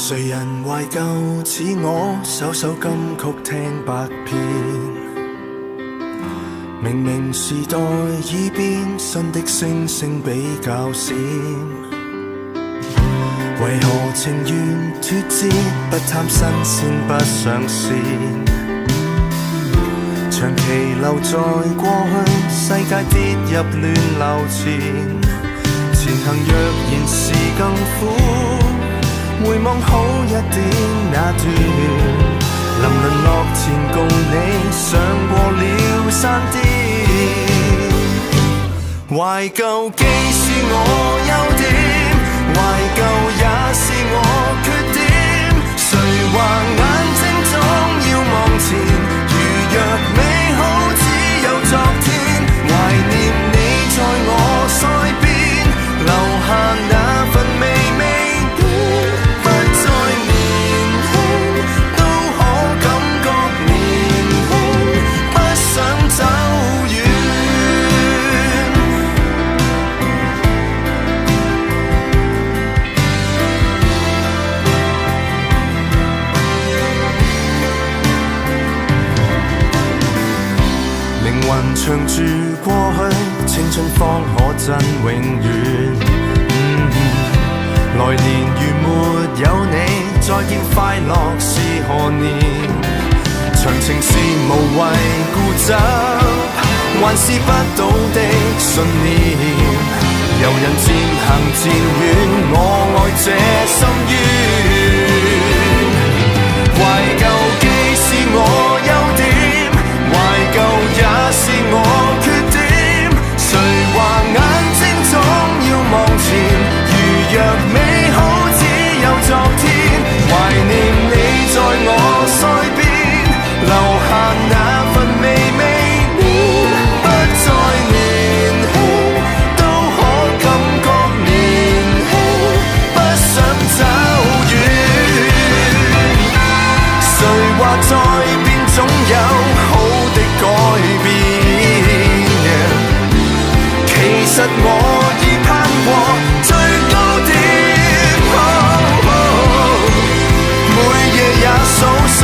誰人懷舊似我，首首金曲聽百遍。明明時代已變，新的星星比較閃。為何情願脫節，不貪新鮮，不上線。長期留在過去，世界跌入亂流前。前行若然是更苦，回望好一點那段，臨淪落前共你上過了山巔。懷舊既是我優點，懷舊也是我缺點。誰話眼睛總要望前，如若美好只有昨天。懷念你在我腮邊，留下那份微微暖，不再年輕，都可感覺年輕，不想走遠。靈魂長住過去，青春方可真永遠。來年如沒有你，再見快樂是何年？長情是無謂固執，還是不倒的信念。遊人漸行漸遠，我愛這深淵。懷舊既是我優點，懷舊也是我缺點。誰話眼睛總要望前？如若美好只有昨天，懷念你在我腮邊，留下那份微微暖，不再年輕，都可感覺年輕，不想走遠。誰話再變總有好的改變，其實我已攀過最高點，每夜也數數